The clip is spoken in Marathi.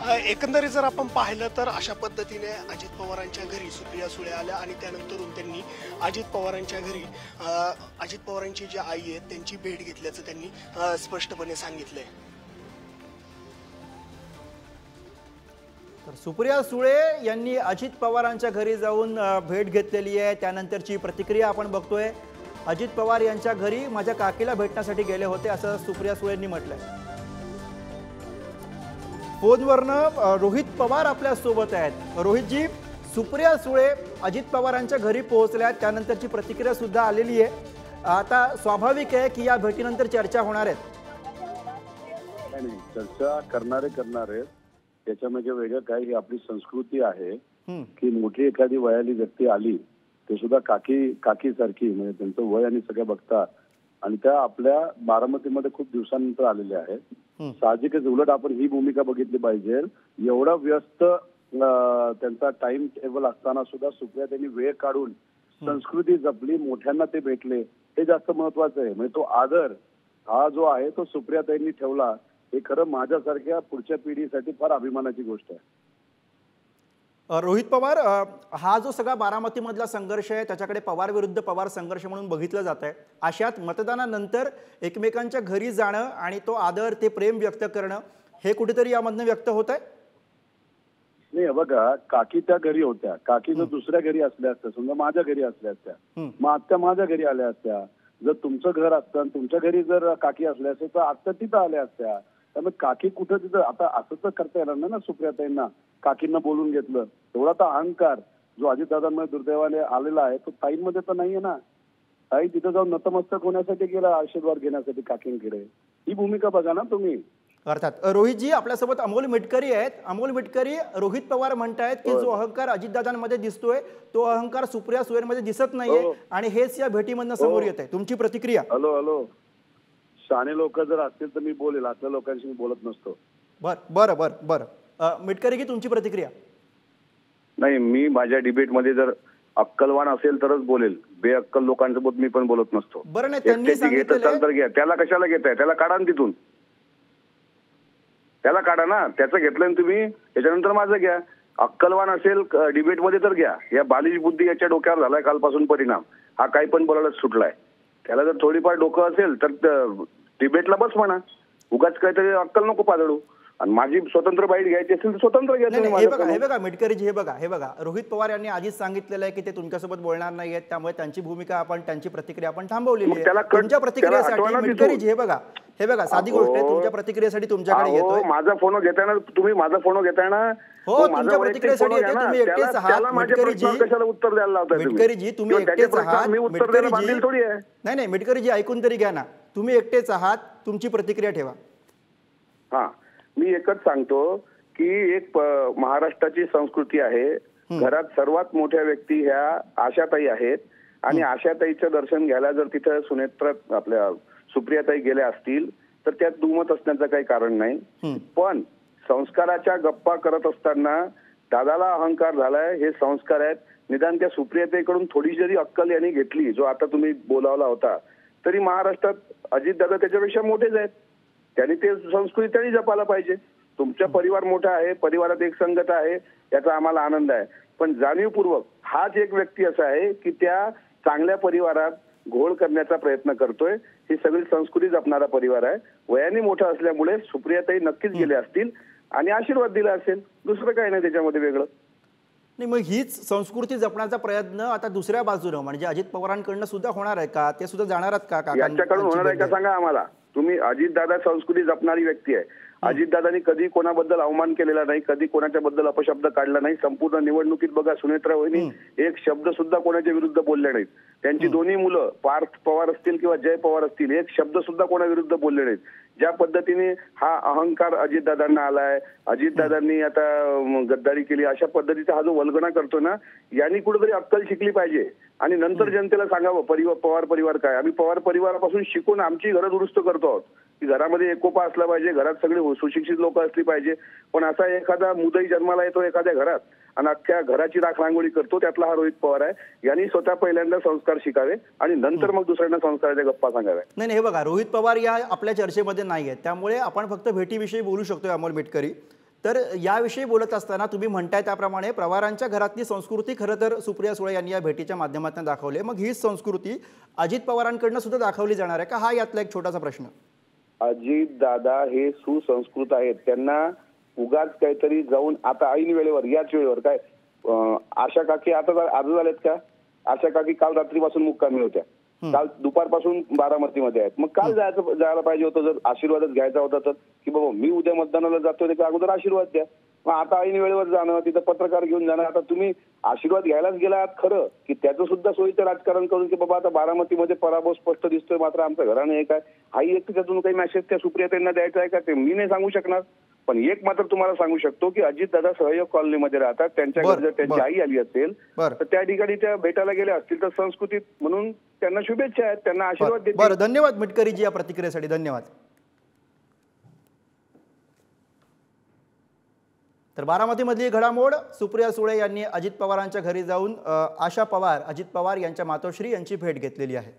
एकंदरीत जर आपण पाहिलं तर अशा पद्धतीने अजित पवारांच्या घरी सुप्रिया सुळे आल्या आणि त्यानंतरून त्यांनी अजित पवारांच्या घरी अजित पवारांची जी आई आहे त्यांची भेट घेतल्याचं त्यांनी स्पष्टपणे सांगितलंय। तर सुप्रिया सुळे यांनी अजित पवारांच्या घरी जाऊन भेट घेतलेली आहे। त्यानंतरची प्रतिक्रिया आपण बघतोय। अजित पवार यांच्या घरी माझ्या काकीला भेटण्यासाठी गेले होते असं सुप्रिया सुळेंनी म्हटलंय। फोनवरनं रोहित पवार आपल्या सोबत आहेत। रोहितजी, सुप्रिया सुळे अजित पवारांच्या घरी पोहोचल्या, त्यानंतरची प्रतिक्रिया सुद्धा आलेली आहे। आता स्वाभाविक आहे की या भेटीनंतर चर्चा होणार आहेत। नाही, चर्चा करणारे त्याच्यामध्ये वेगळं काय, ही आपली संस्कृती आहे की मोठी एखादी वयाली व्यक्ती आली ते सुद्धा काकी सारखी, म्हणजे त्यांचं वय आणि सगळं बघतात आणि त्या आपल्या बारामतीमध्ये खूप दिवसानंतर आलेल्या आहेत। साहजिकच, उलट आपण ही भूमिका बघितली पाहिजे। एवढा व्यस्त त्यांचा टाइम टेबल असताना सुद्धा सुप्रिया त्यांनी वेळ काढून संस्कृती जपली, मोठ्यांना ते भेटले, हे जास्त महत्वाचं आहे। म्हणजे तो आदर हा जो आहे तो सुप्रिया त्यांनी ठेवला, हे खरं माझ्यासारख्या पुढच्या पिढीसाठी फार अभिमानाची गोष्ट आहे। रोहित पवार, हा जो सगळा बारामतीमधला संघर्ष आहे त्याच्याकडे पवार विरुद्ध पवार संघर्ष म्हणून बघितलं जात आहे। अशात मतदानानंतर एकमेकांच्या घरी जाणं आणि तो आदर, ते प्रेम व्यक्त करणं, हे कुठेतरी यामधनं व्यक्त होत आहे। नाही बघा, काकी त्या घरी होत्या, काकी जर दुसऱ्या घरी असल्या असत्या, समजा माझ्या घरी असल्या असत्या, मग आत्या माझ्या घरी आल्या असत्या। जर तुमचं घर असतं, तुमच्या घरी जर काकी असल्या असत्या तर आत्या तिथं आल्या असत्या। त्यामुळे काकी कुठं तिथं, आता असं तर करता येणार नाही ना सुप्रियाताईंना, काकींना बोलून घेतलं, तेवढा तर अहंकार जो अजितदादांमध्ये दुर्दैवाने आलेला आहे तो ताईंमध्ये तर नाहीये ना। ताई तिथं जाऊन नतमस्तक होण्यासाठी गेला, आशीर्वाद घेण्यासाठी काकींकडे। ही भूमिका बघा ना तुम्ही। अर्थात रोहितजी, आपल्यासोबत अमोल मिटकरी आहेत। अमोल मिटकरी, रोहित पवार म्हणतायत की जो अहंकार अजितदादांमध्ये दिसतोय तो अहंकार सुप्रिया सुळेंमध्ये दिसत नाहीये आणि हेच या भेटीमधनं समोर येत आहे। तुमची प्रतिक्रिया? हॅलो, शाणे लोक जर असतील तर मी बोलेल, असल्या लोकांशी मी बोलत नसतो। बरं मिटकरी, की तुमची प्रतिक्रिया? नाही, मी माझ्या डिबेटमध्ये जर अक्कलवान असेल तरच बोलेल, बेअक्कल लोकांसोबत मी पण बोलत नसतो। बरं, नाही त्यांनी सांगितलं तर घ्या, त्याला कशाला घेताय? त्याला काढा ना तिथून, त्याला काढा ना, त्याचं घेतलं ना तुम्ही, त्याच्यानंतर माझं घ्या। अक्कलवान असेल डिबेटमध्ये तर घ्या। या बालिश बुद्धी याच्या डोक्यावर झालाय कालपासून परिणाम, हा काही पण बोलायला सुटलाय। त्याला जर थोडीफार डोकं असेल तर डिबेटला बस म्हणा, उगाच काहीतरी अक्कल नको पाजळू। आणि माझी स्वतंत्र बाईट घ्यायची असेल तर स्वतंत्र घ्या। हे बघा मिटकरीजी, हे बघा रोहित पवार यांनी आधीच सांगितलेलं आहे की ते तुमच्यासोबत बोलणार नाहीयेत, त्यामुळे त्यांची भूमिका आपण, त्यांची प्रतिक्रिया आपण थांबवलेली आहे। तुमच्या प्रतिक्रियेसाठी मिटकरीजी, हे बघा साधी गोष्ट आहे, तुमच्या प्रतिक्रियेसाठी तुमच्याकडे येतोय। माझा फोन घेताय ना तुम्ही, माझा फोन घेताय ना? हो, तुमच्या प्रतिक्रियेसाठी येतोय। तुम्ही एकटेच आहात मिटकरीजी। कशाला उत्तर द्यायला लावताय मिटकरीजी? तुम्ही एकटेच आहात मिटकरीजी? थोडी आहे। नाही मिटकरीजी, ऐकून तरी घ्या ना। तुम्ही एकटेच आहात, तुमची प्रतिक्रिया ठेवा। हा, मी एकच सांगतो की एक महाराष्ट्राची संस्कृती आहे, घरात सर्वात मोठ्या व्यक्ती ह्या आशाताई आहेत आणि आशाताईचं दर्शन घ्यायला जर तिथं सुनेत्रा आपल्या सुप्रियाताई गेल्या असतील तर त्यात दुमत असण्याचं काही कारण नाही। पण संस्काराच्या गप्पा करत असताना दादाला अहंकार झालाय, हे संस्कार आहेत। निदान त्या सुप्रियाताईकडून थोडी जरी अक्कल यांनी घेतली, जो आता तुम्ही बोलावला होता, तरी महाराष्ट्रात अजितदादा त्याच्यापेक्षा मोठेच आहेत। त्यांनी ते संस्कृती त्यांनी जपायला पाहिजे। तुमचा परिवार मोठा आहे, परिवारात एक संगत आहे, याचा आम्हाला आनंद आहे। पण जाणीवपूर्वक हाच एक व्यक्ती असा आहे की त्या चांगल्या परिवारात घोळ करण्याचा प्रयत्न करतोय। ही सगळी संस्कृती जपणारा परिवार आहे। वयाने मोठा असल्यामुळे सुप्रियाताई नक्कीच गेले असतील आणि आशीर्वाद दिला असेल, दुसरं काही नाही त्याच्यामध्ये वेगळं। नाही, मग हीच संस्कृती जपण्याचा प्रयत्न आता दुसऱ्या बाजूने म्हणजे अजित पवारांकडनं सुद्धा होणार आहे का? ते सुद्धा जाणार आहेत का? यांच्याकडून होणार आहे का सांगा आम्हाला तुम्ही। अजितदादा संस्कृती जपणारी व्यक्ती आहे। अजितदादांनी कधी कोणाबद्दल अवमान केलेला नाही, कधी कोणाच्या बद्दल अपशब्द काढला नाही। संपूर्ण निवडणुकीत बघा, सुनेत्रा वहिनी एक शब्द सुद्धा कोणाच्या विरुद्ध बोलले नाहीत। त्यांची दोन्ही मुलं पार्थ पवार असतील किंवा जय पवार असतील, एक शब्द सुद्धा कोणाविरुद्ध बोलले नाहीत। ज्या पद्धतीने हा अहंकार अजितदादांना आलाय, अजितदादांनी आता गद्दारी केली, अशा पद्धतीचा हा जो वल्गना करतो ना, यांनी कुठेतरी अक्कल शिकली पाहिजे आणि नंतर जनतेला सांगावं पवार परिवार काय। आम्ही पवार परिवारापासून शिकून आमची घरं दुरुस्त करतो आहोत की घरामध्ये एकोपा असला पाहिजे, घरात सगळे सुशिक्षित लोक असली पाहिजे। पण असा एखादा मुदई जन्माला येतो एखाद्या घरात आणि अख्ख्या घराची राख रांगोळी करतो, त्यातला हा रोहित पवार आहे। यांनी स्वतः पहिल्यांदा संस्कार शिकावे आणि नंतर मग दुसऱ्यांना संस्काराच्या गप्पा सांगाव्या। नाही, हे बघा रोहित पवार या आपल्या चर्चेमध्ये नाही आहेत, त्यामुळे आपण फक्त भेटीविषयी बोलू शकतोय अमोल मिटकरी। तर याविषयी बोलत असताना तुम्ही म्हणताय त्याप्रमाणे पवारांच्या घरातली संस्कृती खरं तर सुप्रिया सुळे यांनी या भेटीच्या माध्यमातून दाखवली, मग हीच संस्कृती अजित पवारांकडनं सुद्धा दाखवली जाणार आहे का, हा यातला एक छोटासा प्रश्न. अजित दादा हे सुसंस्कृत आहेत. त्यांना उगाच काहीतरी जाऊन आता ऐन वेळेवर याच वेळेवर काय आशा काकी आता आज झालेत का? आशा काकी काल रात्रीपासून मुक्कामी होत्या, काल दुपारपासून बारामतीमध्ये आहेत. मग काल जायला पाहिजे होतं. जर आशीर्वादच घ्यायचा होता तर की बाबा मी उद्या मतदानाला जातोय त्याच्या अगोदर आशीर्वाद द्या. मग आता ऐन वेळेवर जाणं, तिथं पत्रकार घेऊन जाणं. आता तुम्ही आशीर्वाद घ्यायलाच गेला आहात खरं की त्याचं सुद्धा सोयीचं राजकारण करून की बाबा आता बारामतीमध्ये पराभव स्पष्ट दिसतोय, मात्र आमचं घराणं एक आहे. हाही एक त्यातून काही मेसेज त्या सुप्रिया त्यांना द्यायचा आहे का ते मी नाही सांगू शकणार. पण एक मात्र तुम्हाला सांगू शकतो की अजितदादा सहयोग कॉलनीमध्ये राहतात. त्यांच्याकडे जर त्यांची आई आली असेल तर त्या ठिकाणी त्या भेटायला गेल्या असतील तर संस्कृतीत म्हणून त्यांना शुभेच्छा आहेत, त्यांना आशीर्वाद देतील. बरं, धन्यवाद मिटकरीजी या प्रतिक्रियेसाठी. धन्यवाद. तर बारामतीमधली घडामोड, सुप्रिया सुळे यांनी अजित पवारांच्या घरी जाऊन आशा पवार, अजित पवार यांच्या मातोश्री यांची भेट घेतलेली आहे.